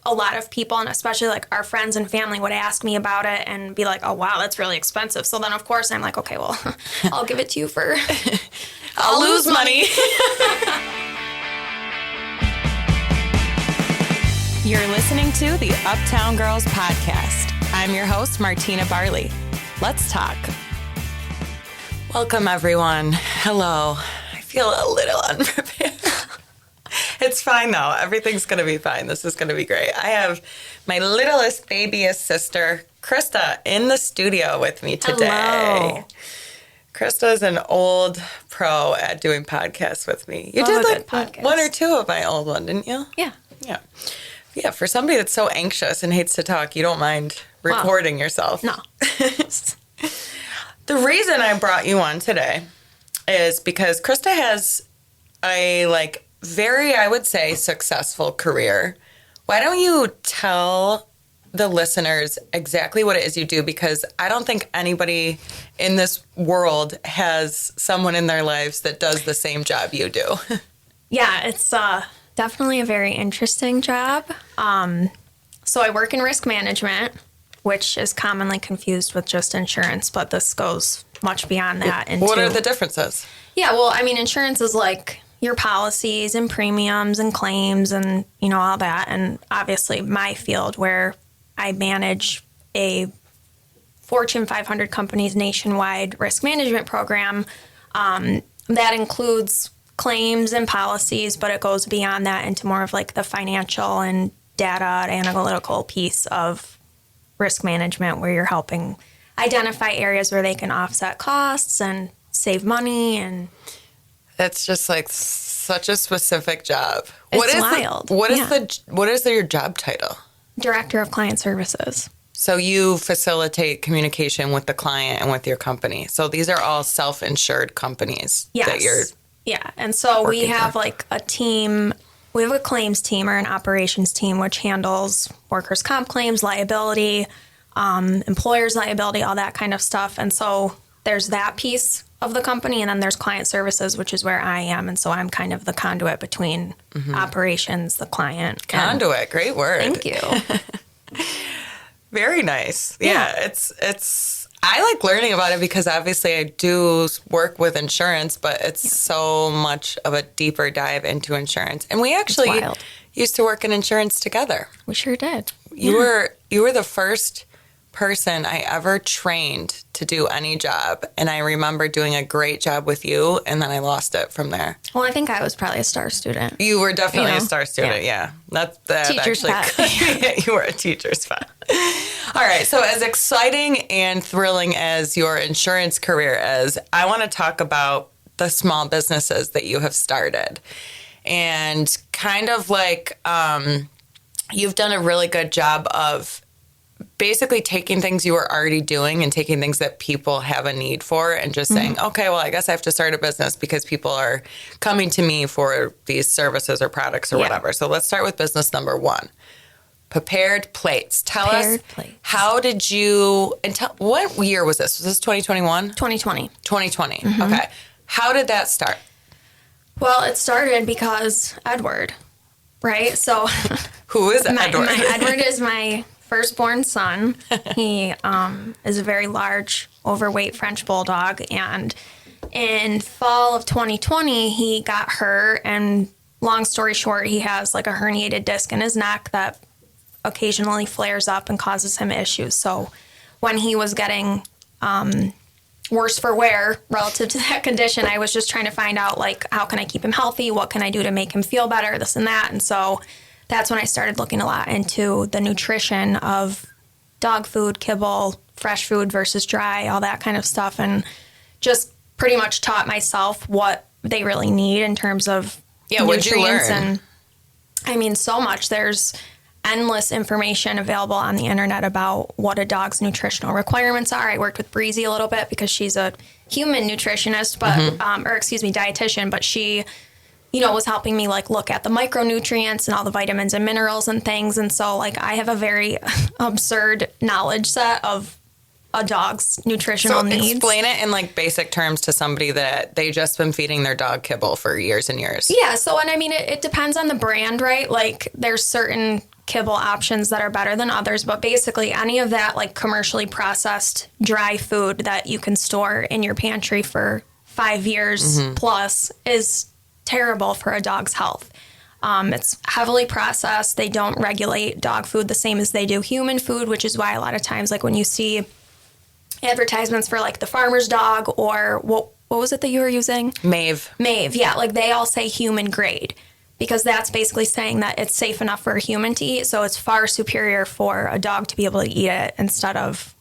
a lot of people, and especially like our friends and family, would ask me about it and be like, oh, wow, that's really expensive. So then, of course, I'm like, okay, well, I'll give it to you for... I'll lose money. You're listening to the Uptown Girls podcast. I'm your host, Martina Barley. Let's talk. Welcome, everyone. Hello. I feel a little unprepared. It's fine, though. Everything's going to be fine. This is going to be great. I have my littlest, babyest sister, Krista, in the studio with me today. Hello. Krista's an old pro at doing podcasts with me. You did like one or two of my old one, didn't you? Yeah. Yeah. Yeah, for somebody that's so anxious and hates to talk, you don't mind recording yourself. No. The reason I brought you on today is because Krista has a very, I would say, successful career. Why don't you tell the listeners exactly what it is you do? Because I don't think anybody in this world has someone in their lives that does the same job you do. Yeah, it's definitely a very interesting job. So I work in risk management, which is commonly confused with just insurance, but this goes much beyond that. What are the differences? Yeah, well, I mean, insurance is like your policies and premiums and claims and, all that. And obviously my field where I manage a Fortune 500 companies nationwide risk management program, that includes claims and policies, but it goes beyond that into more of like the financial and data and analytical piece of risk management where you're helping identify areas where they can offset costs and save money. And it's just like such a specific job. It's wild. What is your job title? Director of Client Services. So you facilitate communication with the client and with your company. So these are all self-insured companies. Yes. Yeah. And so we have like a team. We have a claims team or an operations team, which handles workers' comp claims, liability, employers' liability, all that kind of stuff. And so there's that piece of the company. And then there's client services, which is where I am. And so I'm kind of the conduit between operations, the client. Conduit. Great word. Thank you. Very nice. Yeah. It's I like learning about it because obviously I do work with insurance, but it's so much of a deeper dive into insurance. And we actually used to work in insurance together. We sure did. You were the first person I ever trained to do any job. And I remember doing a great job with you, and then I lost it from there. Well, I think I was probably a star student. You were definitely a star student, yeah. That teacher's pet. You were a teacher's pet. All right, so as exciting and thrilling as your insurance career is, I want to talk about the small businesses that you have started. And kind of like you've done a really good job of basically taking things you were already doing and taking things that people have a need for and just saying, okay, well, I guess I have to start a business because people are coming to me for these services or products or whatever. So let's start with business number one. Prepared Plates. Tell us, how did you, what year was this? Was this 2021? 2020. 2020. Okay. How did that start? Well, it started because Edward, right? So who is Edward? Edward is my firstborn son. He is a very large, overweight French bulldog. And in fall of 2020, he got hurt. And long story short, he has like a herniated disc in his neck that occasionally flares up and causes him issues. So when he was getting worse for wear relative to that condition, I was just trying to find out, like, how can I keep him healthy? What can I do to make him feel better? This and that. And so that's when I started looking a lot into the nutrition of dog food, kibble, fresh food versus dry, all that kind of stuff. And just pretty much taught myself what they really need in terms of nutrients. What'd you learn? And I mean, so much. There's endless information available on the internet about what a dog's nutritional requirements are. I worked with Breezy a little bit because she's a human nutritionist, but dietitian, but she, was helping me like look at the micronutrients and all the vitamins and minerals and things. And so like I have a very absurd knowledge set of a dog's nutritional needs. Explain it in like basic terms to somebody that they just been feeding their dog kibble for years and years. Yeah. So, and I mean, it depends on the brand, right? Like there's certain kibble options that are better than others, but basically any of that like commercially processed dry food that you can store in your pantry for 5 years plus is terrible for a dog's health. It's heavily processed. They don't regulate dog food the same as they do human food, which is why a lot of times, like when you see advertisements for like the farmer's dog or what was it that you were using? Mave, yeah. Like they all say human grade because that's basically saying that it's safe enough for a human to eat. So it's far superior for a dog to be able to eat it instead of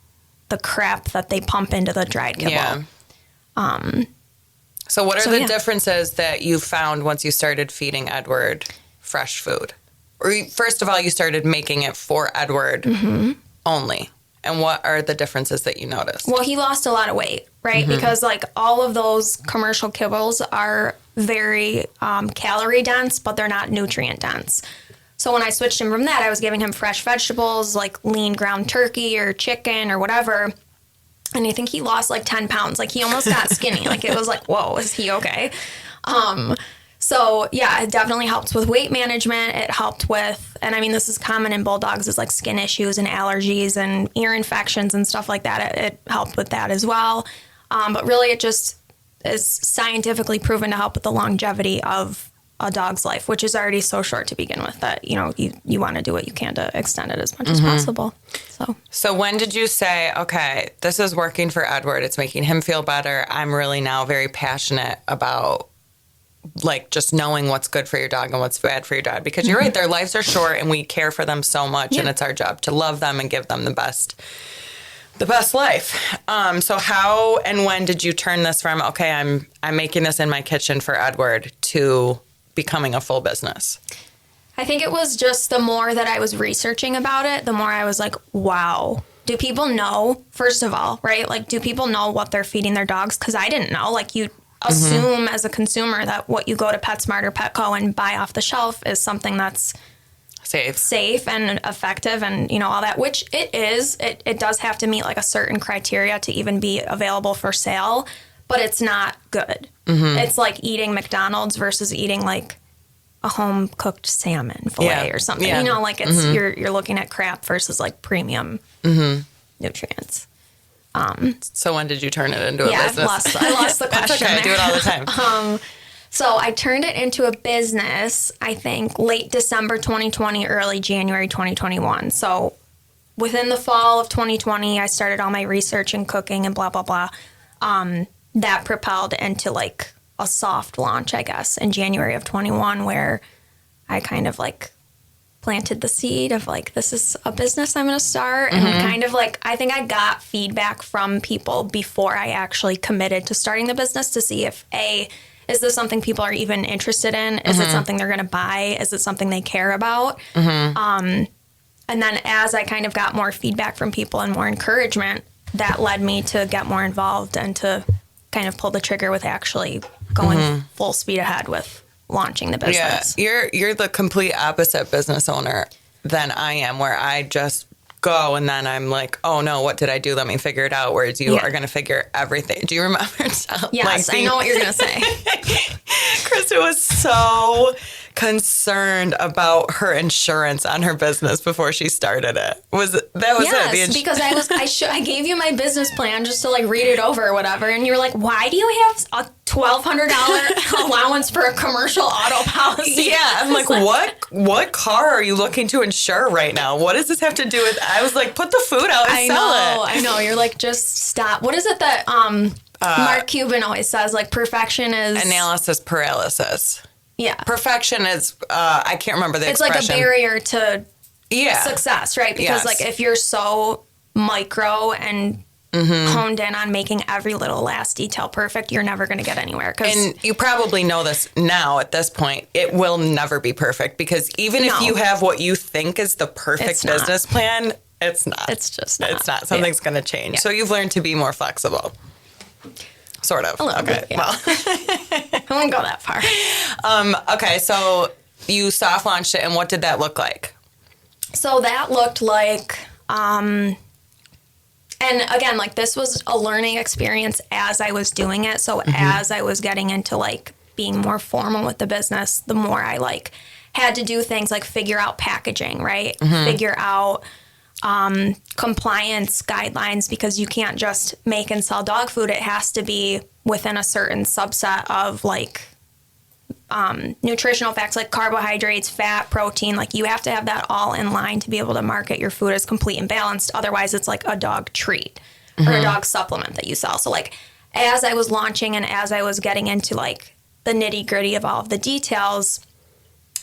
the crap that they pump into the dried kibble. Yeah. So what are the differences that you found once you started feeding Edward fresh food? Or first of all, you started making it for Edward only. And what are the differences that you noticed? Well, he lost a lot of weight, right? Because like all of those commercial kibbles are very calorie dense, but they're not nutrient dense. So when I switched him from that, I was giving him fresh vegetables like lean ground turkey or chicken or whatever. And I think he lost like 10 pounds. Like he almost got skinny. Like it was like, whoa, is he okay? So yeah, it definitely helps with weight management. It helped with, and I mean, this is common in bulldogs, is like skin issues and allergies and ear infections and stuff like that. It helped with that as well. But really it just is scientifically proven to help with the longevity of a dog's life, which is already so short to begin with that, you know, you want to do what you can to extend it as much as possible. So when did you say, okay, this is working for Edward. It's making him feel better. I'm really now very passionate about like just knowing what's good for your dog and what's bad for your dog, because you're right, their lives are short and we care for them so much and it's our job to love them and give them the best life. So how and when did you turn this from, okay, I'm making this in my kitchen for Edward to becoming a full business? I think it was just the more that I was researching about it, the more I was like, wow, do people know, first of all, right? Like, do people know what they're feeding their dogs? Because I didn't know. Like, you assume as a consumer that what you go to PetSmart or Petco and buy off the shelf is something that's safe and effective and, you know, all that, which it is. It does have to meet like a certain criteria to even be available for sale, but it's not good. It's like eating McDonald's versus eating like a home cooked salmon fillet or something. You know, like it's you're looking at crap versus like premium nutrients. So when did you turn it into a business? I lost the question. That's okay. I do it all the time. So I turned it into a business, I think, late December 2020, early January 2021. So within the fall of 2020, I started all my research and cooking and blah, blah, blah. That propelled into like a soft launch, I guess, in January of 21, where I kind of like planted the seed of like, this is a business I'm going to start. And kind of like, I think I got feedback from people before I actually committed to starting the business to see if is this something people are even interested in? Is it something they're going to buy? Is it something they care about? And then as I kind of got more feedback from people and more encouragement, that led me to get more involved and to kind of pull the trigger with actually going full speed ahead with launching the business. Yeah, you're the complete opposite business owner than I am, where I just go and then I'm like, oh no, what did I do? Let me figure it out. Whereas you are going to figure everything. Do you remember? Yes, I know what you're going to say. Krista was so concerned about her insurance on her business before she started it. Yes, because I gave you my business plan just to like read it over or whatever, and you were like, why do you have a $1,200 allowance for a commercial auto policy? Yeah, I'm like, what car are you looking to insure right now? What does this have to do with? I was like, put the food out and sell it. I know. You're like, just stop. What is it that Mark Cuban always says? Like, perfection is analysis paralysis. Yeah. Perfection is, I can't remember the expression. It's like a barrier to success, right? Because like if you're so micro and honed in on making every little last detail perfect, you're never going to get anywhere. And you probably know this now at this point, it will never be perfect, because even if you have what you think is the perfect business plan, it's not. It's just not. It's not. Something's going to change. Yeah. So you've learned to be more flexible. Sort of. A little bit, yeah. Well, I won't go that far. Okay, so you soft launched it, and what did that look like? So that looked like, And again, like this was a learning experience as I was doing it. So as I was getting into like being more formal with the business, the more I like had to do things like figure out packaging, right? Figure out compliance guidelines, because you can't just make and sell dog food. It has to be within a certain subset of like nutritional facts, like carbohydrates, fat, protein. Like you have to have that all in line to be able to market your food as complete and balanced. Otherwise it's like a dog treat or a dog supplement that you sell. So like as I was launching and as I was getting into like the nitty gritty of all of the details,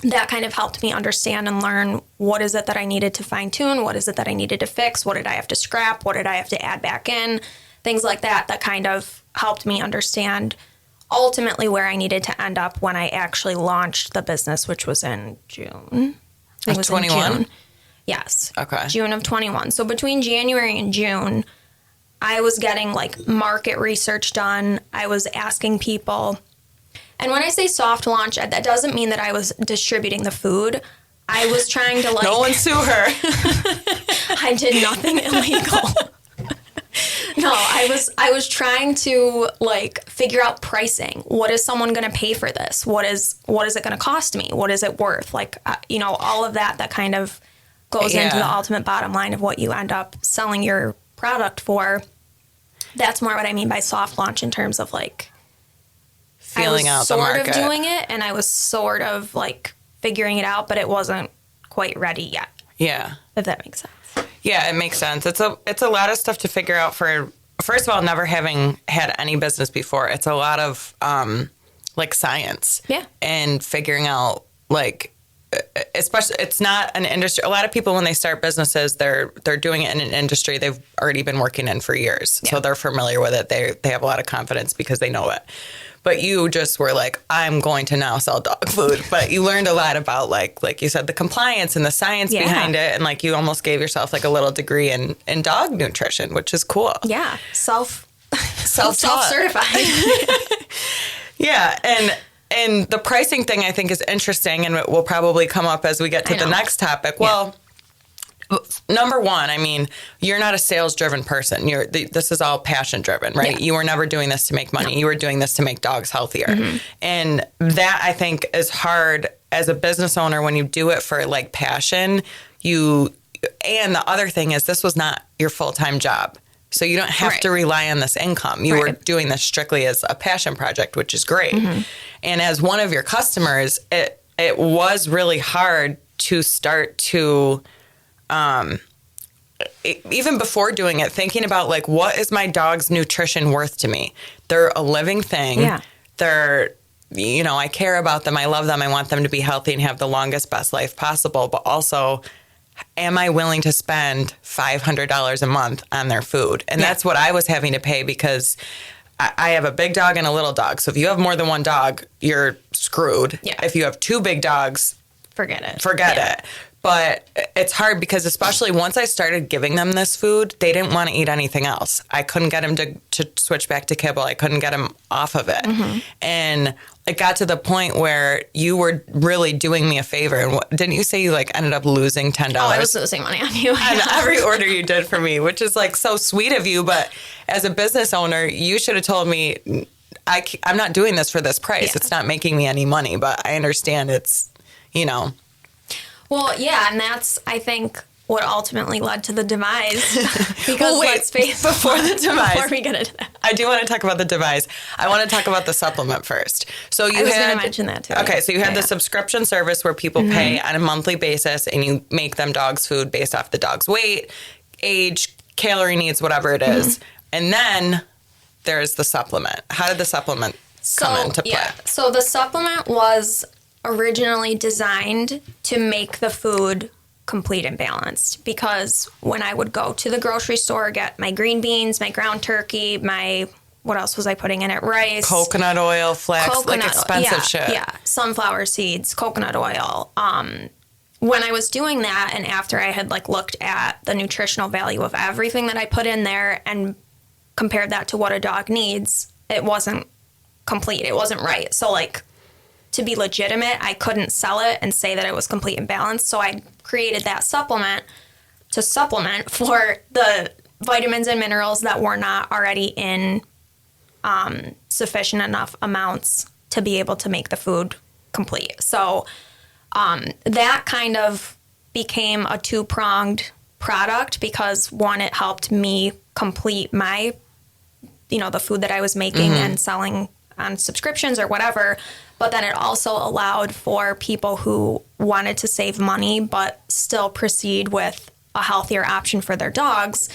that kind of helped me understand and learn what is it that I needed to fine tune? What is it that I needed to fix? What did I have to scrap? What did I have to add back in? Things like that, that kind of helped me understand ultimately where I needed to end up when I actually launched the business, which was in June. It was 21? in June. Yes. Okay. June of 21. So between January and June, I was getting like market research done. I was asking people. And when I say soft launch, that doesn't mean that I was distributing the food. I was trying to like... No one sue her. I did nothing illegal. No, I was trying to like figure out pricing. What is someone going to pay for this? What is it going to cost me? What is it worth? Like, all of that kind of goes into the ultimate bottom line of what you end up selling your product for. That's more what I mean by soft launch in terms of like feeling out the market. I was sort of doing it and I was sort of like figuring it out, but it wasn't quite ready yet. Yeah. If that makes sense. Yeah, it makes sense. It's a lot of stuff to figure out for, first of all, never having had any business before. It's a lot of like science. Yeah. And figuring out like, especially, it's not an industry. A lot of people when they start businesses, they're doing it in an industry they've already been working in for years. Yeah. So they're familiar with it. They have a lot of confidence because they know it. But you just were like, I'm going to now sell dog food. But you learned a lot about, like you said, the compliance and the science behind it. And, like, you almost gave yourself, like, a little degree in dog nutrition, which is cool. Yeah. Self-certified. Yeah. And the pricing thing, I think, is interesting. And it will probably come up as we get to the next topic. Yeah. Well, number one, I mean, you're not a sales-driven person. This is all passion-driven, right? Yeah. You were never doing this to make money. No. You were doing this to make dogs healthier. Mm-hmm. And that, I think, is hard as a business owner when you do it for, like, passion. And the other thing is this was not your full-time job. So you don't have to rely on this income. You were doing this strictly as a passion project, which is great. Mm-hmm. And as one of your customers, it was really hard to start to... even before doing it, thinking about like, what is my dog's nutrition worth to me? They're a living thing. Yeah. They're, I care about them. I love them. I want them to be healthy and have the longest, best life possible. But also, am I willing to spend $500 a month on their food? And that's what I was having to pay because I have a big dog and a little dog. So if you have more than one dog, you're screwed. Yeah. If you have two big dogs, forget it. But it's hard because especially once I started giving them this food, they didn't want to eat anything else. I couldn't get them to switch back to kibble. I couldn't get them off of it. Mm-hmm. And it got to the point where you were really doing me a favor. And didn't you say you like ended up losing $10? Oh, I was losing money on you. On every order you did for me, which is like so sweet of you. But as a business owner, you should have told me, I'm not doing this for this price. Yeah. It's not making me any money. But I understand it's, Well, yeah, and that's, I think, what ultimately led to the demise. Because let's face before the demise. Before we get into that. I do want to talk about the demise. I want to talk about the supplement first. So I was going to mention that too. Okay, so you had the subscription service where people pay on a monthly basis and you make them dog's food based off the dog's weight, age, calorie needs, whatever it is. Mm-hmm. And then there's the supplement. How did the supplement come into play? Yeah. So the supplement was originally designed to make the food complete and balanced, because when I would go to the grocery store, get my green beans, my ground turkey, what else was I putting in it? Rice. Coconut oil, flax, like expensive shit. Yeah, sunflower seeds, coconut oil. When I was doing that, and after I had like looked at the nutritional value of everything that I put in there and compared that to what a dog needs, it wasn't complete. It wasn't right. So like, to be legitimate, I couldn't sell it and say that it was complete and balanced. So I created that supplement to supplement for the vitamins and minerals that were not already in sufficient enough amounts to be able to make the food complete. So that kind of became a two-pronged product because, one, it helped me complete my, the food that I was making and selling on subscriptions or whatever. But then it also allowed for people who wanted to save money but still proceed with a healthier option for their dogs,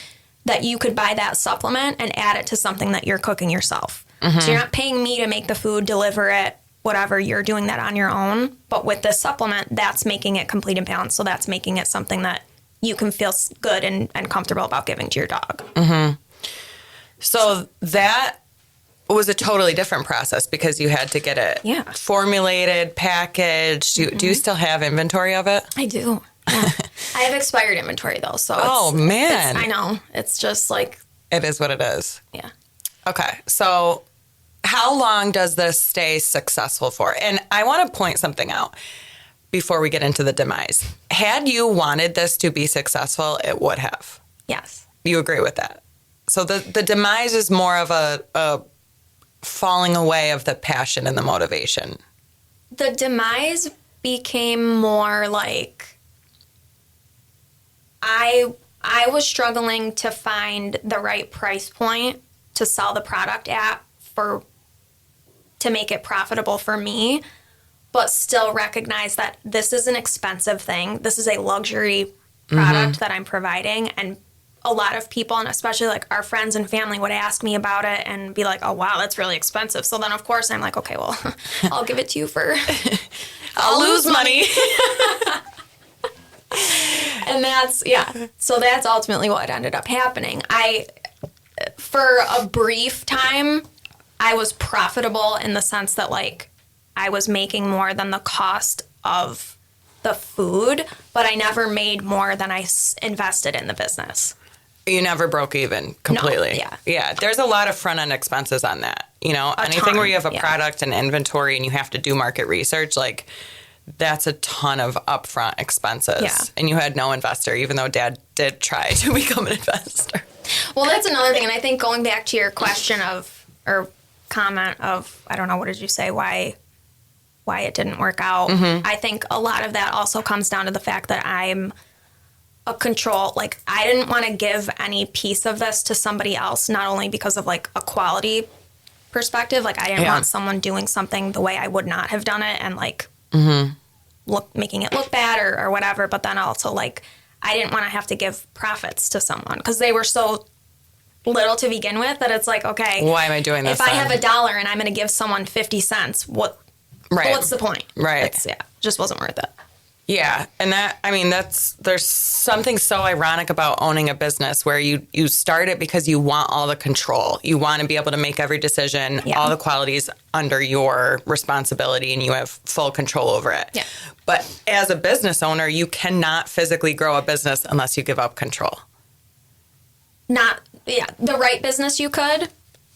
that you could buy that supplement and add it to something that you're cooking yourself. So you're not paying me to make the food, deliver it, whatever. You're doing that on your own. But with this supplement, that's making it complete and balanced. So that's making it something that you can feel good and comfortable about giving to your dog. So that was a totally different process because you had to get it formulated, packaged. Do you still have inventory of it? I do. Yeah. I have expired inventory, though. So I know. It's just like... It is what it is. Yeah. Okay. So how long does this stay successful for? And I want to point something out before we get into the demise. Had you wanted this to be successful, it would have. Yes. You agree with that? So the demise is more of a falling away of the passion and the motivation. The demise became more like I was struggling to find the right price point to sell the product at to make it profitable for me, but still recognize that this is an expensive thing. This is a luxury product that I'm providing, and a lot of people, and especially like our friends and family, would ask me about it and be like, oh, wow, that's really expensive. So then, of course, I'm like, okay, well, I'll give it to you for... I'll lose money. And so that's ultimately what ended up happening. For a brief time, I was profitable in the sense that, like, I was making more than the cost of the food, but I never made more than I invested in the business. You never broke even completely. No, Yeah. There's a lot of front end expenses on that. Anything where you have a product and inventory and you have to do market research, like, that's a ton of upfront expenses. Yeah. And you had no investor, even though Dad did try to become an investor. Well, that's another thing. And I think going back to your question or comment of, I don't know, what did you say, why it didn't work out? I think a lot of that also comes down to the fact that I'm a control. Like, I didn't want to give any piece of this to somebody else, not only because of, like, a quality perspective. Like, I didn't want someone doing something the way I would not have done it and, like, making it look bad or whatever. But then also, like, I didn't want to have to give profits to someone because they were so little to begin with that it's like, okay, why am I doing this? If I have $1 and I'm going to give someone 50 cents, what's the point? Right. Just wasn't worth it. Yeah. And there's something so ironic about owning a business where you start it because you want all the control. You want to be able to make every decision, all the qualities under your responsibility, and you have full control over it. Yeah. But as a business owner, you cannot physically grow a business unless you give up control. The right business you could,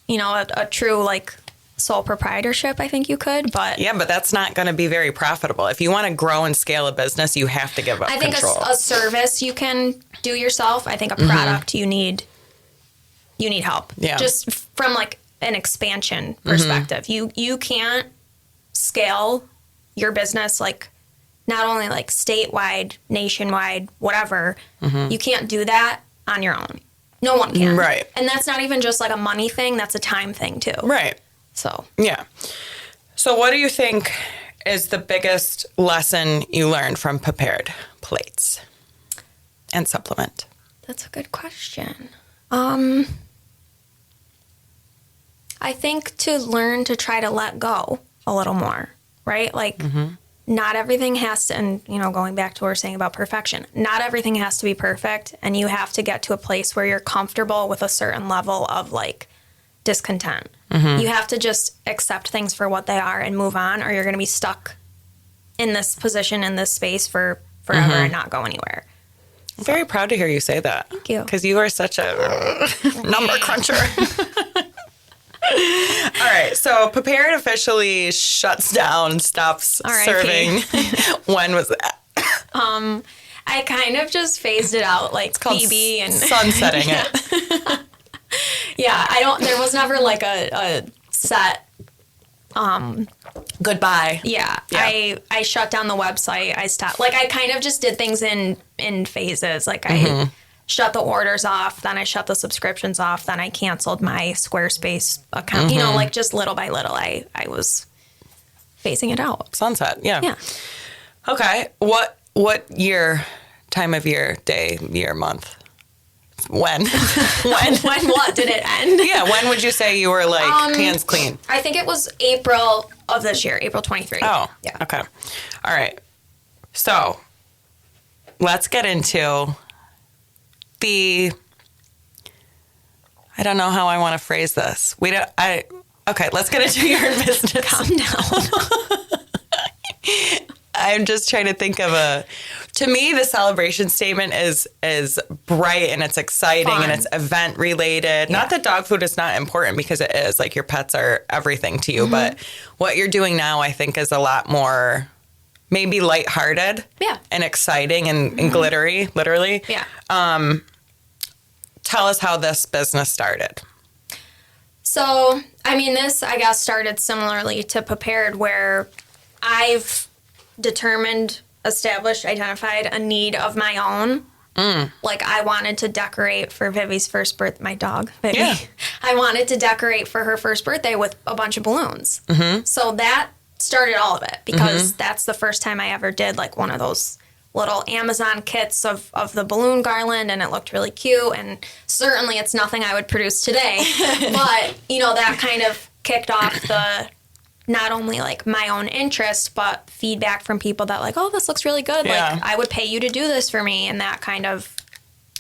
a true, like, sole proprietorship, I think you could, but... Yeah, but that's not going to be very profitable. If you want to grow and scale a business, you have to give up control. I think a service you can do yourself. I think a product you need help. Yeah. Just from, like, an expansion perspective. You can't scale your business, like, not only, like, statewide, nationwide, whatever. You can't do that on your own. No one can. Right. And that's not even just, like, a money thing. That's a time thing, too. Right. So. Yeah. So what do you think is the biggest lesson you learned from prepared plates and supplement? That's a good question. I think to learn to try to let go a little more, right? Like, not everything has to, and, going back to what we're saying about perfection, not everything has to be perfect, and you have to get to a place where you're comfortable with a certain level of, like, discontent. You have to just accept things for what they are and move on, or you're going to be stuck in this position, in this space for forever and not go anywhere. I'm very proud to hear you say that. Thank you. Because you are such a number cruncher. All right. So Prepared officially shuts down, stops serving. When was that? I kind of just phased it out, like Phoebe and sunsetting it. Yeah, there was never like a set. Goodbye. Yeah. I shut down the website. I stopped. Like I kind of just did things in phases. Like I shut the orders off, then I shut the subscriptions off, then I canceled my Squarespace account. You know, like just little by little, I was phasing it out. Sunset. Yeah. Yeah. Okay. What year, time of year, day, year, month? When? When what? Did it end? Yeah. When would you say you were like hands clean? I think it was April of this year, April 23. Oh, yeah. Okay. All right. So let's get into I don't know how I want to phrase this. Okay, let's get into your business. Calm down. I'm just trying to think of to me, the celebration statement is bright and it's exciting Fun. and it's event related. Yeah. Not that dog food is not important, because it is. Like, your pets are everything to you. But what you're doing now, I think, is a lot more maybe lighthearted. Yeah. And exciting and glittery, literally. Yeah. Tell us how this business started. So, I mean, this, I guess, started similarly to Prepared, where I've identified a need of my own. Like, I wanted to decorate for Vivi's first birthday, my dog, Vivi. Yeah. I wanted to decorate for her first birthday with a bunch of balloons. So that started all of it, because that's the first time I ever did, like, one of those little Amazon kits of the balloon garland, and it looked really cute. And certainly it's nothing I would produce today. But, you know, that kind of kicked off not only like my own interest, but feedback from people that like, oh, this looks really good. Yeah. Like, I would pay you to do this for me. And that kind of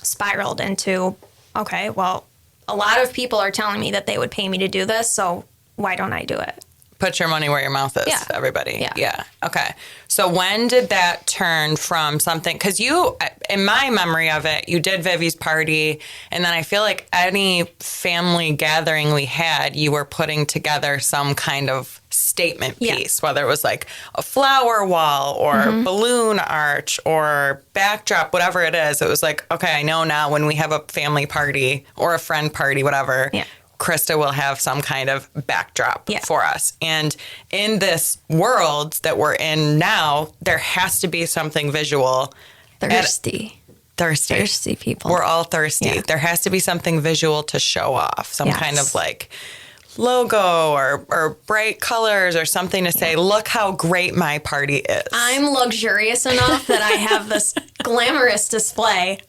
spiraled into, okay, well, a lot of people are telling me that they would pay me to do this, so why don't I do it? Put your money where your mouth is, Yeah. everybody. Yeah. Okay. So when did that turn from something? Because you, in my memory of it, you did Vivi's party, and then I feel like any family gathering we had, you were putting together some kind of statement piece, whether it was like a flower wall or balloon arch or backdrop, whatever it is. It was like, okay, I know now when we have a family party or a friend party, whatever. Yeah. Krista will have some kind of backdrop for us. And in this world that we're in now, there has to be something visual. Thirsty people. We're all thirsty. Yeah. There has to be something visual to show off, some kind of like logo or bright colors or something to say, look how great my party is. I'm luxurious enough that I have this glamorous display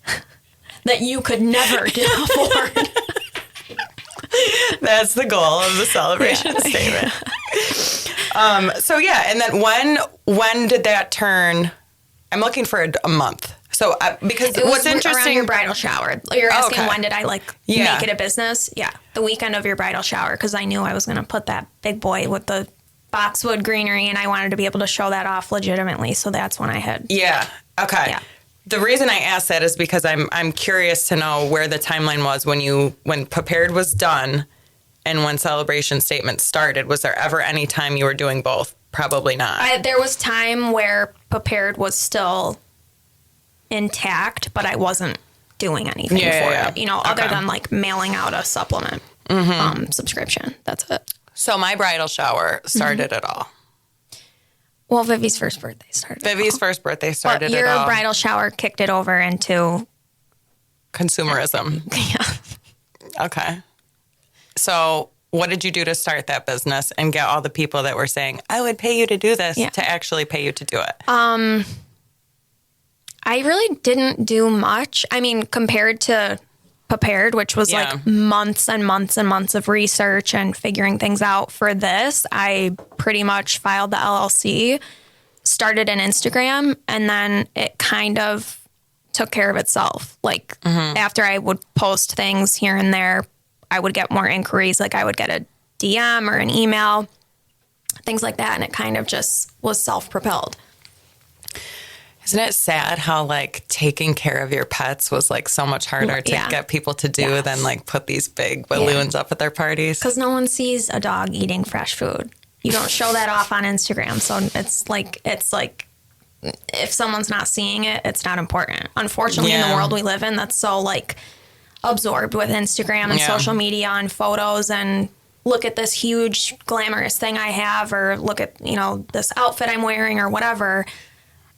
that you could never afford. That's the goal of the celebration statement. And then when did that turn? I'm looking for a month. So because what's interesting, around your bridal shower. You're asking when did I make it a business? Yeah, the weekend of your bridal shower, because I knew I was going to put that big boy with the boxwood greenery, and I wanted to be able to show that off legitimately. So that's when I had. Yeah. Okay. Yeah. The reason I asked that is because I'm curious to know where the timeline was when Prepared was done and when celebration statement started. Was there ever any time you were doing both? Probably not. There was time where Prepared was still intact, but I wasn't doing anything for it. You know, other than like mailing out a supplement subscription. That's it. So my bridal shower started it all. Well, Vivi's first birthday started. But your it all. Bridal shower kicked it over into consumerism. Yeah. Okay. So what did you do to start that business and get all the people that were saying, I would pay you to do this, to actually pay you to do it? I really didn't do much. I mean, compared to Prepared, which was like months and months and months of research and figuring things out. For this, I pretty much filed the LLC, started an Instagram, and then it kind of took care of itself. Like after I would post things here and there, I would get more inquiries. Like I would get a DM or an email, things like that. And it kind of just was self-propelled. Isn't it sad how like taking care of your pets was like so much harder to get people to do than like put these big balloons up at their parties? Because no one sees a dog eating fresh food. You don't show that off on Instagram. So it's like if someone's not seeing it, it's not important. Unfortunately, in the world we live in, that's so like absorbed with Instagram and social media and photos, and look at this huge glamorous thing I have, or look at, you know, this outfit I'm wearing or whatever.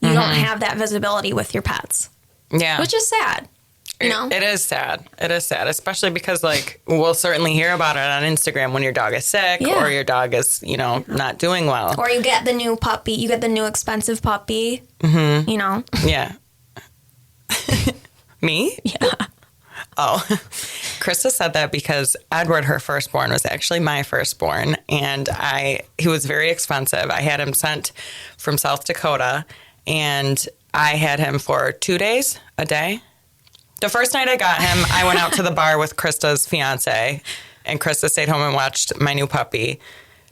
You don't have that visibility with your pets. Yeah. Which is sad. You know? It is sad. It is sad, especially because, like, we'll certainly hear about it on Instagram when your dog is sick or your dog is, you know, not doing well. Or you get the new puppy. You get the new expensive puppy, you know? Yeah. Me? Yeah. Oh, Krista said that because Edward, her firstborn, was actually my firstborn, and he was very expensive. I had him sent from South Dakota, and I had him for 2 days, a day. The first night I got him, I went out to the bar with Krista's fiance, and Krista stayed home and watched my new puppy.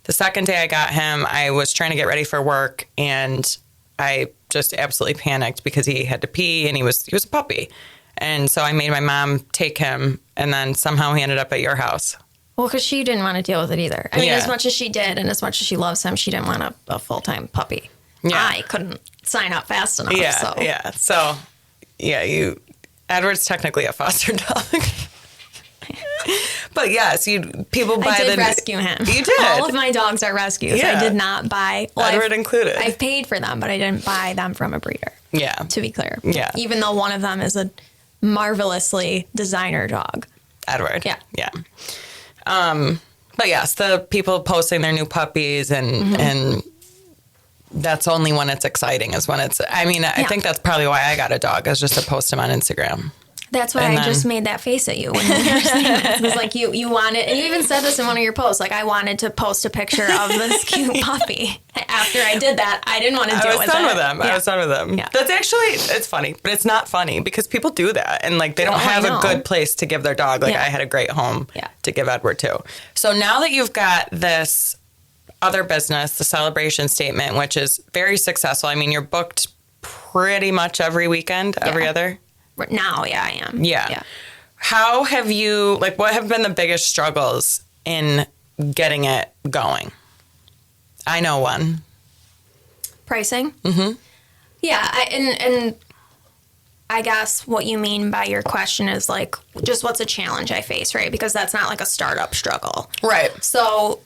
The second day I got him, I was trying to get ready for work, and I just absolutely panicked because he had to pee, and he was a puppy. And so I made my mom take him, and then somehow he ended up at your house. Well, because she didn't want to deal with it either. I mean, as much as she did, and as much as she loves him, she didn't want a full-time puppy. Yeah. I couldn't sign up fast enough. Yeah. So, Edward's technically a foster dog. But yes, people buy I did rescue him. You did. All of my dogs are rescues. Yeah. I did not buy. Edward included. I've paid for them, but I didn't buy them from a breeder. Yeah. To be clear. Yeah. Even though one of them is a marvelously designer dog. Edward. Yeah. Yeah. But yes, the people posting their new puppies and that's only when it's exciting is when it's, I mean, I think that's probably why I got a dog, is just to post him on Instagram. That's why I just made that face at you when you were saying this. It was like you wanted, and you even said this in one of your posts, like I wanted to post a picture of this cute puppy. After I did that, I didn't want to deal with it. I was done with them. Yeah. That's actually, it's funny, but it's not funny because people do that. And like they don't have a good place to give their dog. Like I had a great home to give Edward to. So now that you've got this other business, the Celebration Statement, which is very successful. I mean, you're booked pretty much every weekend, every other? Now, I am. Yeah. How have you, like, what have been the biggest struggles in getting it going? I know one. Pricing? Mm-hmm. Yeah, and I guess what you mean by your question is, like, just what's a challenge I face, right? Because that's not, like, a startup struggle. Right. So,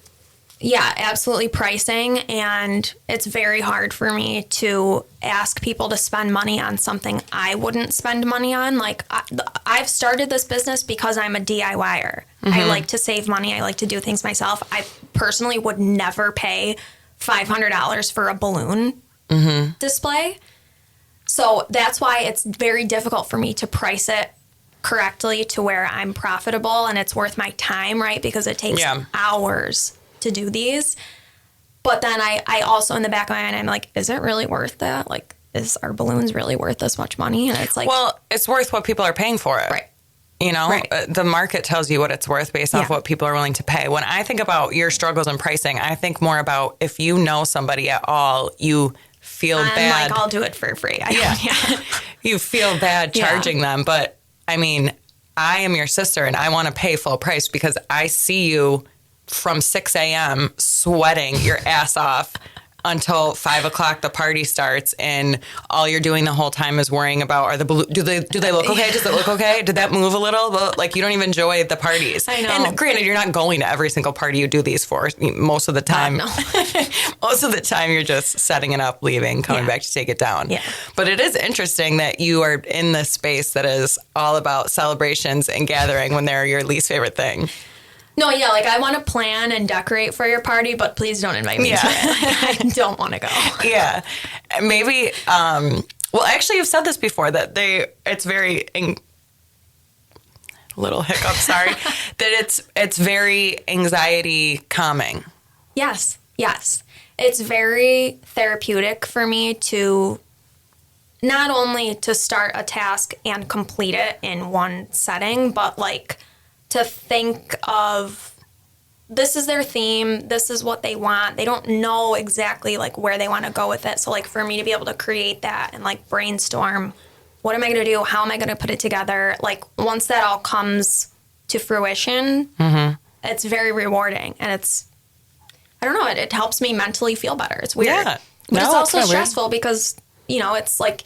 yeah, absolutely pricing, and it's very hard for me to ask people to spend money on something I wouldn't spend money on. Like, I've started this business because I'm a DIYer. I like to save money. I like to do things myself. I personally would never pay $500 for a balloon display. So that's why it's very difficult for me to price it correctly to where I'm profitable and it's worth my time, right? Because it takes hours to do these. But then I also, in the back of my mind, I'm like, is it really worth that? Like, are balloons really worth this much money? And it's like, well, it's worth what people are paying for it. Right. You know, the market tells you what it's worth based off what people are willing to pay. When I think about your struggles in pricing, I think more about if you know somebody at all, you feel bad. Like, I'll do it for free. You feel bad charging them. But I mean, I am your sister and I want to pay full price because I see you from 6 a.m. sweating your ass off until 5 o'clock the party starts, and all you're doing the whole time is worrying about, are the balloons, do they look okay? Does it look okay? Did that move a little? Like, you don't even enjoy the parties. I know. And granted, you're not going to every single party you do these for. Most of the time, most of the time you're just setting it up, leaving, coming back to take it down. Yeah. But it is interesting that you are in this space that is all about celebrations and gathering when they're your least favorite thing. No, like, I want to plan and decorate for your party, but please don't invite me to it. I don't want to go. Yeah. Maybe, well, actually, you've said this before, that it's very, little hiccup, sorry, that it's very anxiety calming. Yes. It's very therapeutic for me to not only to start a task and complete it in one setting, but, like, to think of, this is their theme, this is what they want. They don't know exactly, like, where they want to go with it. So, like, for me to be able to create that and, like, brainstorm, what am I going to do? How am I going to put it together? Like, once that all comes to fruition, it's very rewarding. And it's, I don't know, it helps me mentally feel better. It's weird. Yeah. But it's also stressful because it's like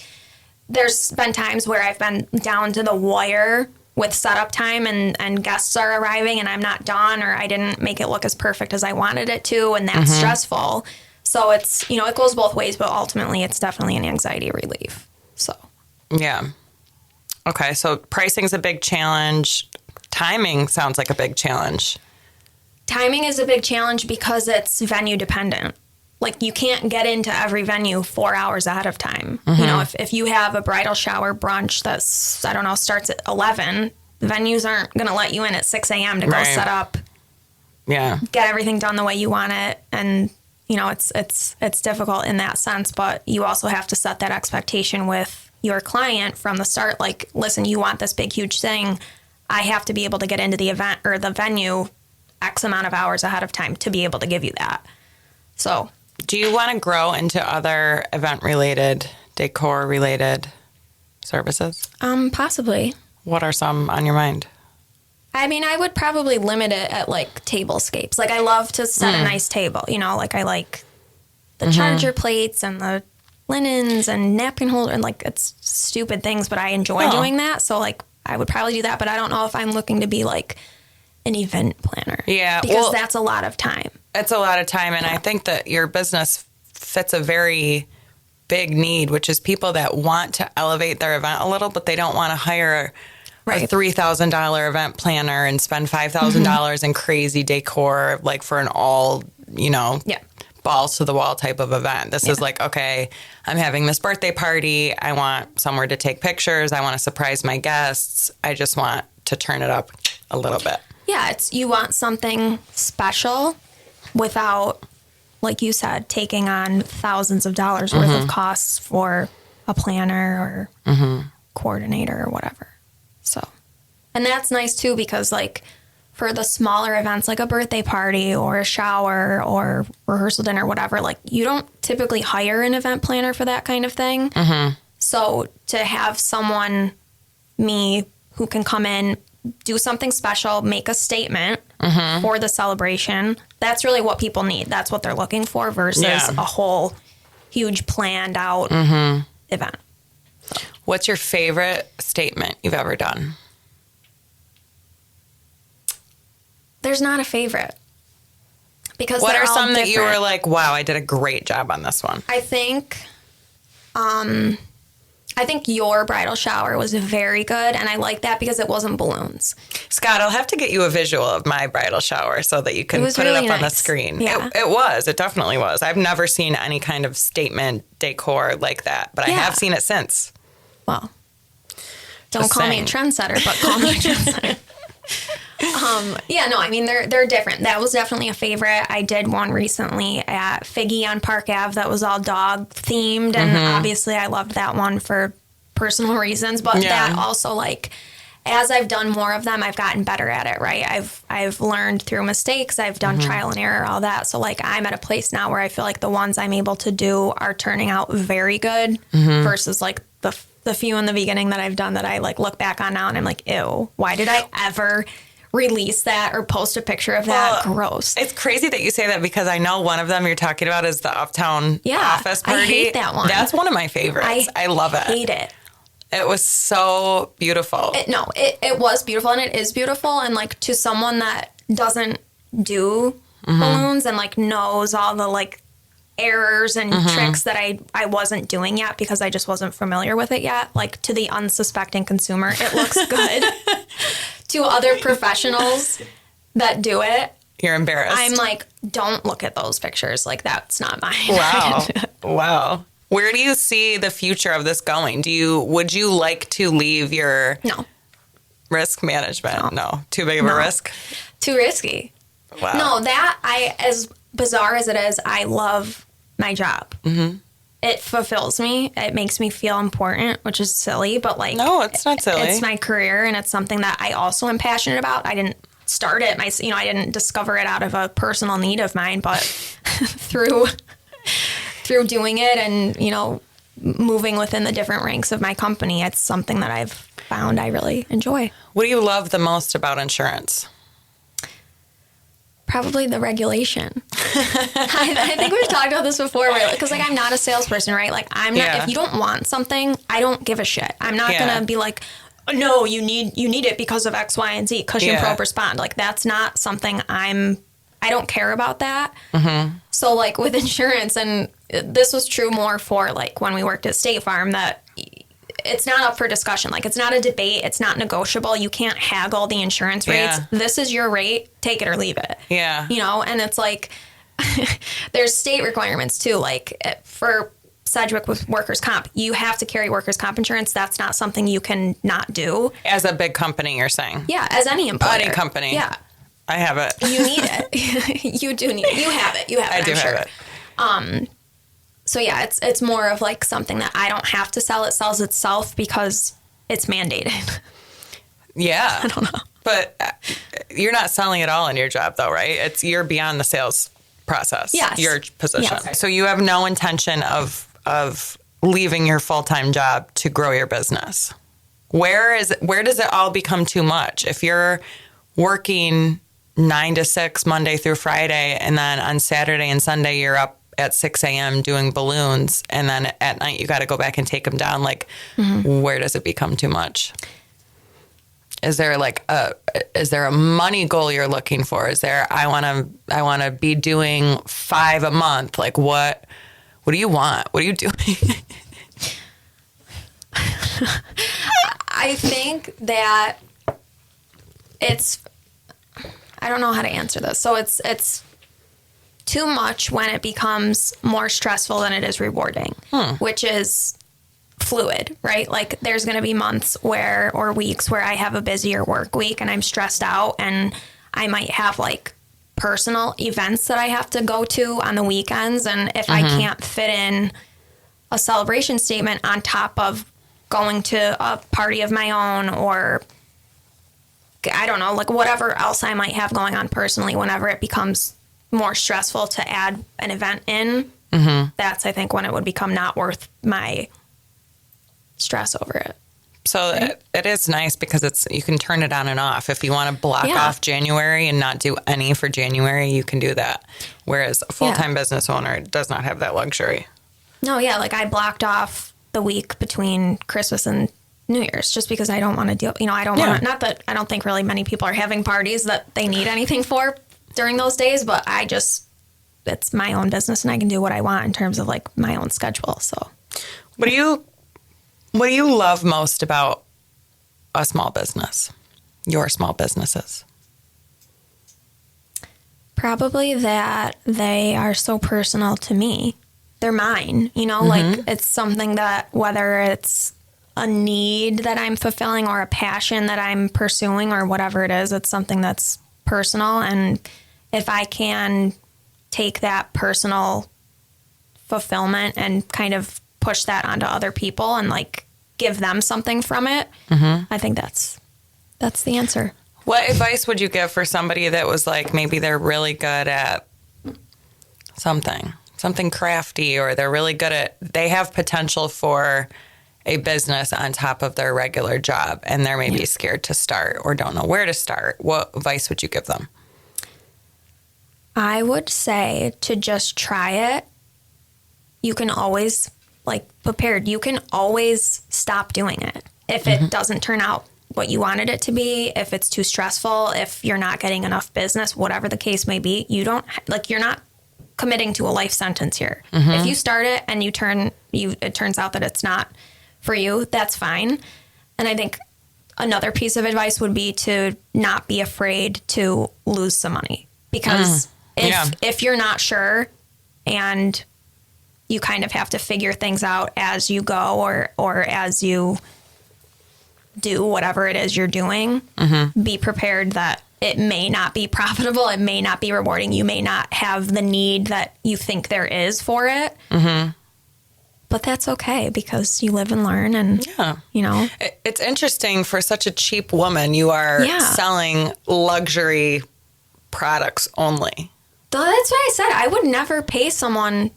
there's been times where I've been down to the wire with setup time and guests are arriving and I'm not done or I didn't make it look as perfect as I wanted it to, and that's stressful. So it's, it goes both ways, but ultimately it's definitely an anxiety relief. So. Yeah. Okay. So pricing's a big challenge. Timing sounds like a big challenge. Timing is a big challenge because it's venue dependent. Like you can't get into every venue 4 hours ahead of time. If you have a bridal shower brunch that's, I don't know, starts at 11, the venues aren't going to let you in at 6 a.m. to go set up. Yeah. Get everything done the way you want it. And, it's difficult in that sense, but you also have to set that expectation with your client from the start. Like, listen, you want this big, huge thing. I have to be able to get into the event or the venue X amount of hours ahead of time to be able to give you that. So. Do you want to grow into other event-related, decor-related services? Possibly. What are some on your mind? I mean, I would probably limit it at, like, tablescapes. Like, I love to set a nice table. Like, I like the charger plates and the linens and napkin holder. And, like, it's stupid things, but I enjoy doing that. So, like, I would probably do that. But I don't know if I'm looking to be, like, an event planner. Yeah. Because that's a lot of time. It's a lot of time, and I think that your business fits a very big need, which is people that want to elevate their event a little, but they don't want to hire a $3,000 event planner and spend $5,000 in crazy decor, like for an all, balls to the wall type of event. This is like, okay, I'm having this birthday party. I want somewhere to take pictures. I want to surprise my guests. I just want to turn it up a little bit. Yeah, you want something special without, like you said, taking on thousands of dollars worth of costs for a planner or coordinator or whatever. So, and that's nice too, because like for the smaller events, like a birthday party or a shower or rehearsal dinner, whatever, like you don't typically hire an event planner for that kind of thing. So to have someone, me, who can come in, do something special, make a statement for the celebration. That's really what people need. That's what they're looking for versus a whole huge planned out event. So. What's your favorite statement you've ever done? There's not a favorite. Because what are some that different. you were like, wow, I did a great job on this one? I think your bridal shower was very good, and I like that because it wasn't balloons. Scott, I'll have to get you a visual of my bridal shower so that you can put really it up on the nice. screen. Yeah. It definitely was. I've never seen any kind of statement decor like that, but I have seen it since. Well, don't call me a trendsetter, but call me a trendsetter. I mean, they're different. That was definitely a favorite. I did one recently at Figgy on Park Ave that was all dog themed, and obviously I loved that one for personal reasons, but that also, like, as I've done more of them, I've gotten better at it, right? I've learned through mistakes. I've done trial and error, all that. So, like, I'm at a place now where I feel like the ones I'm able to do are turning out very good versus, like, the few in the beginning that I've done that I, like, look back on now and I'm like, ew, why did I ever release that or post a picture of that? Gross. It's crazy that you say that because I know one of them you're talking about is the Uptown office party. I hate that one. That's one of my favorites. I love it. I hate it. It was so beautiful. It was beautiful, and it is beautiful. And, like, to someone that doesn't do balloons and, like, knows all the, like, errors and tricks that I wasn't doing yet because I just wasn't familiar with it yet. Like, to the unsuspecting consumer, it looks good. To other professionals that do it, you're embarrassed. I'm like, don't look at those pictures. Like, that's not mine. Wow. Wow. Where do you see the future of this going? Would you like to leave your risk management? No. Too big of a risk? Too risky. Wow. No, as bizarre as it is, I love my job. It fulfills me. It makes me feel important, which is silly, but, like, no, it's not silly. It's my career, and it's something that I also am passionate about. I didn't start it. I didn't discover it out of a personal need of mine, but through doing it and, moving within the different ranks of my company, it's something that I've found I really enjoy. What do you love the most about insurance? Probably the regulation. I think we've talked about this before, because like I'm not a salesperson, right? Like I'm not. Yeah. If you don't want something, I don't give a shit. I'm not gonna be like, no, you need it because of X, Y, and Z, cushion, probe, respond. Like that's not something I don't care about that. So like with insurance, and this was true more for like when we worked at State Farm, that it's not up for discussion. Like it's not a debate. It's not negotiable. You can't haggle the insurance rates. This is your rate. Take it or leave it. Yeah. You know, and it's like there's state requirements too. Like for Sedgwick with workers' comp, you have to carry workers' comp insurance. That's not something you can not do. As a big company, you're saying? Yeah, as any employer. Any company. Yeah. I have it. You need it. You do need it. You have it. You have it. I do have it. So yeah, it's more of like something that I don't have to sell. It sells itself because it's mandated. Yeah. I don't know. But you're not selling at all in your job though, right? You're beyond the sales process. Yes. Your position. Yes. So you have no intention of leaving your full-time job to grow your business. Where does it all become too much? If you're working 9 to 6 Monday through Friday, and then on Saturday and Sunday you're up at 6 a.m. doing balloons, and then at night you got to go back and take them down. Like, where does it become too much? Is there a money goal you're looking for? Is there, I want to be doing 5 a month? Like what do you want? What are you doing? I think that I don't know how to answer this. So it's too much when it becomes more stressful than it is rewarding, which is fluid, right? Like there's going to be months or weeks where I have a busier work week and I'm stressed out, and I might have like personal events that I have to go to on the weekends. And if I can't fit in a celebration statement on top of going to a party of my own, or I don't know, like whatever else I might have going on personally, whenever it becomes more stressful to add an event in, that's, I think, when it would become not worth my stress over it. So it is nice because you can turn it on and off. If you want to block off January and not do any for January, you can do that. Whereas a full-time business owner does not have that luxury. No, yeah, like I blocked off the week between Christmas and New Year's just because I don't want to deal, I don't want to, not that I don't think really many people are having parties that they need anything for during those days, but it's my own business and I can do what I want in terms of like my own schedule. So What do you love most about a small business, your small businesses? Probably that they are so personal to me. They're mine, like it's something that, whether it's a need that I'm fulfilling or a passion that I'm pursuing or whatever it is, it's something that's personal. And if I can take that personal fulfillment and kind of push that onto other people and like give them something from it, I think that's the answer. What advice would you give for somebody that was like, maybe they're really good at something crafty, or they're really good they have potential for a business on top of their regular job, and they're maybe scared to start or don't know where to start? What advice would you give them? I would say to just try it. You can always prepared. You can always stop doing it if it doesn't turn out what you wanted it to be, if it's too stressful, if you're not getting enough business, whatever the case may be. You're not committing to a life sentence here. If you start it and it turns out that it's not for you, that's fine. And I think another piece of advice would be to not be afraid to lose some money, because if you're not sure and you kind of have to figure things out as you go or as you do whatever it is you're doing, be prepared that it may not be profitable. It may not be rewarding. You may not have the need that you think there is for it. But that's okay, because you live and learn. And, It's interesting, for such a cheap woman, you are selling luxury products only. So that's why I said I would never pay someone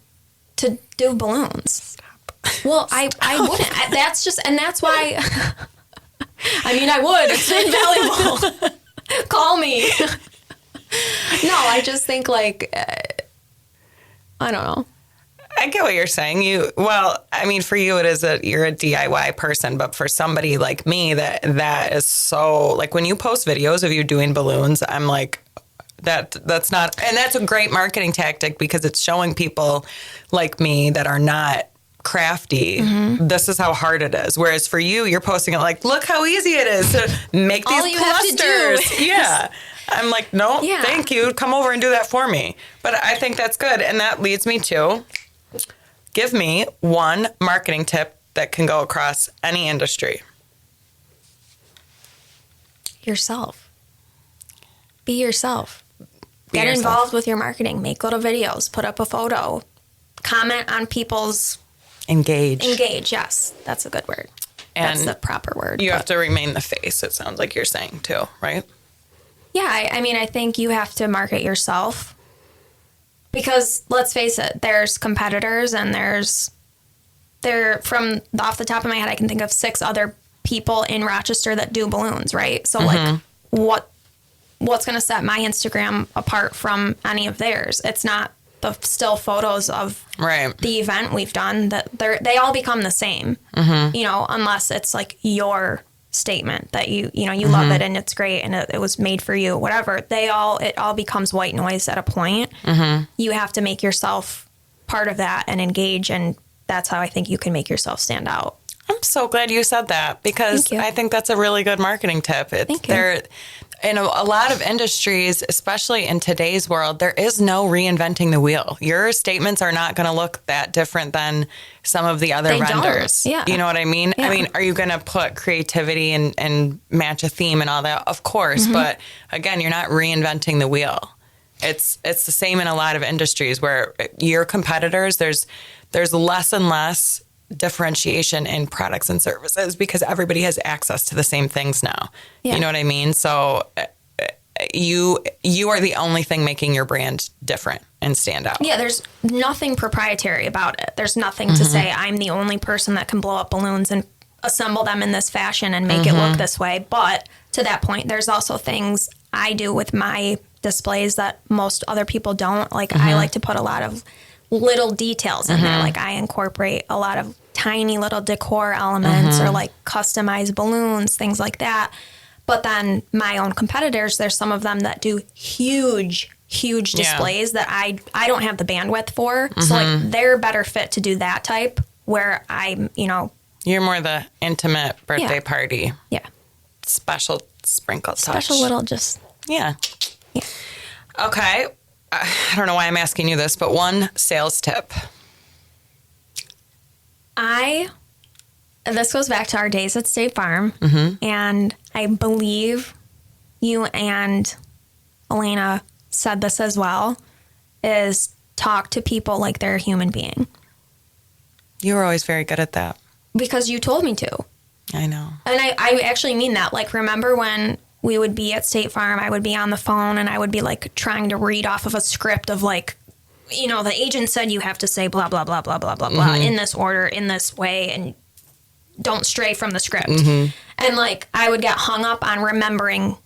to do balloons. Stop. Well, I wouldn't. That's why, I would. It's invaluable. Call me. No, I just think I don't know. I get what you're saying. For you, it is you're a DIY person, but for somebody like me, that is so, like, when you post videos of you doing balloons, I'm like, that's not, and that's a great marketing tactic because it's showing people like me that are not crafty. This is how hard it is. Whereas for you, you're posting it like, look how easy it is to make these All you have to clusters. do. Yeah. I'm like, no, thank you. Come over and do that for me. But I think that's good. And that leads me to, give me one marketing tip that can go across any industry. Yourself. Be yourself. Get yourself. involved with your marketing. Make little videos. Put up a photo. Comment on people's... Engage, yes. That's a good word. And that's the proper word. You have to remain the face, it sounds like you're saying, too, right? Yeah, I think you have to market yourself. Because, let's face it, there's competitors and from off the top of my head, I can think of 6 other people in Rochester that do balloons, right? So, like, what's going to set my Instagram apart from any of theirs? It's not the still photos of the event we've done. That they all become the same, unless it's, like, your statement that you love it and it's great and it was made for you, whatever. It all becomes white noise at a point. You have to make yourself part of that and engage, and that's how I think you can make yourself stand out. I'm so glad you said that because I think that's a really good marketing tip. Thank you. In a lot of industries, especially in today's world, there is no reinventing the wheel. Your statements are not going to look that different than some of the other vendors. Yeah. You know what I mean? Yeah. I mean, are you going to put creativity and match a theme and all that? Of course. But again, you're not reinventing the wheel. It's the same in a lot of industries where your competitors, there's less and less differentiation in products and services because everybody has access to the same things now. Yeah. You know what I mean? So you are the only thing making your brand different and stand out. Yeah, there's nothing proprietary about it. There's nothing to say I'm the only person that can blow up balloons and assemble them in this fashion and make it look this way. But to that point, there's also things I do with my displays that most other people don't. Like I like to put a lot of little details in there. Like I incorporate a lot of tiny little decor elements or like customized balloons, things like that. But then my own competitors, there's some of them that do huge displays that I don't have the bandwidth for. So like they're better fit to do that type where I'm, You're more the intimate birthday party. Yeah. Special sprinkle touch. Special little just. Yeah. Okay. I don't know why I'm asking you this, but one sales tip. This goes back to our days at State Farm, and I believe you and Elena said this as well, is talk to people like they're a human being. You were always very good at that. Because you told me to. I know. And I actually mean that. Like, remember when we would be at State Farm, I would be on the phone and I would be like trying to read off of a script of like, the agent said you have to say blah, blah, blah, blah, blah, blah, blah, in this order, in this way, and don't stray from the script. And like, I would get hung up on remembering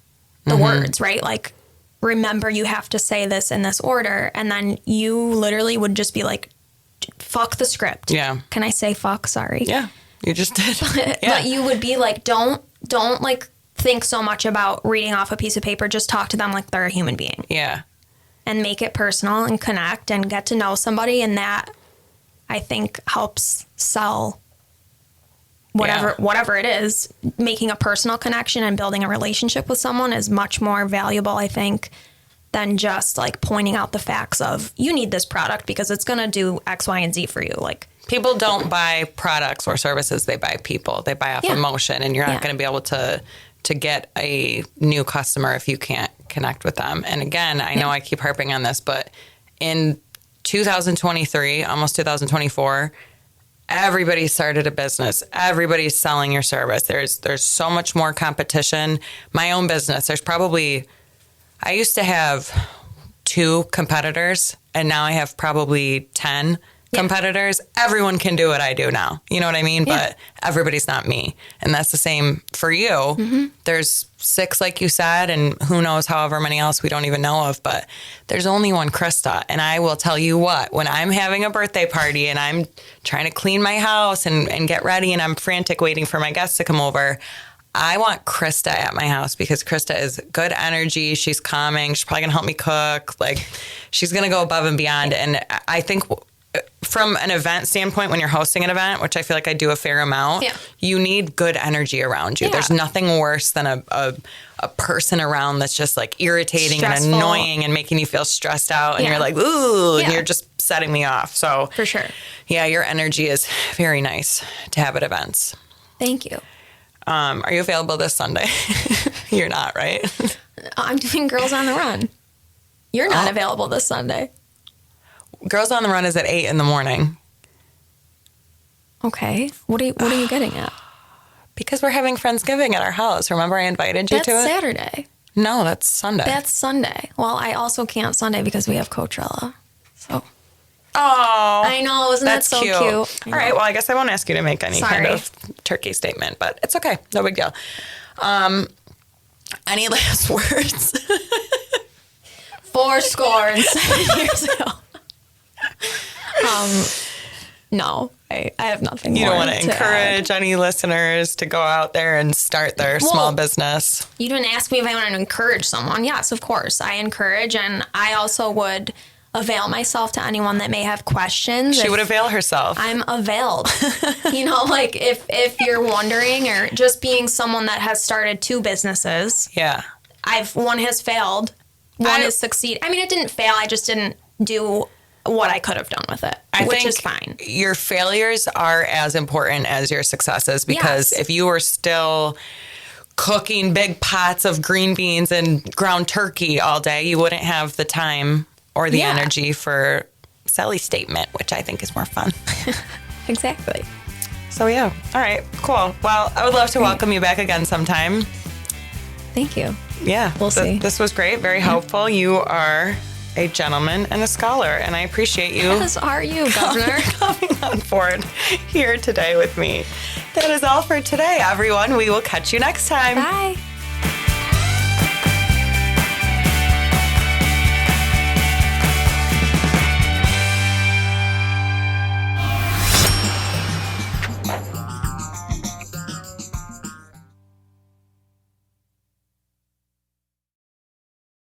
the words, right? Like, remember you have to say this in this order. And then you literally would just be like, fuck the script. Yeah. Can I say fuck? Sorry. Yeah, you just did. But you would be like, don't like think so much about reading off a piece of paper. Just talk to them like they're a human being. Yeah. And make it personal and connect and get to know somebody. And that, I think, helps sell whatever it is. Making a personal connection and building a relationship with someone is much more valuable, I think, than just like pointing out the facts of you need this product because it's going to do X, Y, and Z for you. Like, people don't buy products or services. They buy people. They buy off emotion, and you're not going to be able to get a new customer if you can't connect with them. And again, I know I keep harping on this, but in 2023, almost 2024, everybody started a business. Everybody's selling your service. There's so much more competition. My own business, I used to have 2 competitors, and now I have probably 10 competitors. Everyone can do what I do now. You know what I mean? Yeah. But everybody's not me. And that's the same for you. There's 6, like you said, and who knows however many else we don't even know of, but there's only one Krista. And I will tell you what, when I'm having a birthday party and I'm trying to clean my house and get ready and I'm frantic waiting for my guests to come over, I want Krista at my house because Krista is good energy. She's calming. She's probably going to help me cook. Like, she's going to go above and beyond. And I think from an event standpoint, when you're hosting an event, which I feel like I do a fair amount, you need good energy around you. There's nothing worse than a person around that's just like irritating Stressful. and annoying and making you feel stressed out. And you're like, ooh, and you're just setting me off. So For sure. Yeah, your energy is very nice to have at events. Thank you. Are you available this Sunday? You're not, right? I'm doing Girls on the Run. You're not available this Sunday. Girls on the Run is at 8 in the morning. Okay. What are you getting at? Because we're having Friendsgiving at our house. Remember I invited you That's to it? Saturday. No, that's Sunday. That's Sunday. Well, I also can't Sunday because we have Coachella. So. Oh, I know. Isn't that that's so cute? All right. Well, I guess I won't ask you to make any kind Sorry. of turkey statement, but it's okay. No big deal. Any last words? 4 years ago. No, I have nothing You more don't want to add. encourage any listeners to go out there and start their small business? You didn't ask me if I want to encourage someone. Yes, of course. I encourage, and I also would avail myself to anyone that may have questions. She would avail herself. I'm availed. Like if you're wondering, or just being someone that has started 2 businesses. Yeah. One has failed. One has succeeded. I mean, it didn't fail. I just didn't do what I could have done with it, which is fine. Your failures are as important as your successes, because if you were still cooking big pots of green beans and ground turkey all day, you wouldn't have the time or the energy for Sally's statement, which I think is more fun. Exactly. So yeah. All right, cool. Well, I would love to welcome you back again sometime. Thank you. Yeah. We'll see. This was great. Very helpful. You are a gentleman and a scholar, and I appreciate you. As are you, Governor. Coming on board here today with me. That is all for today, everyone. We will catch you next time. Bye.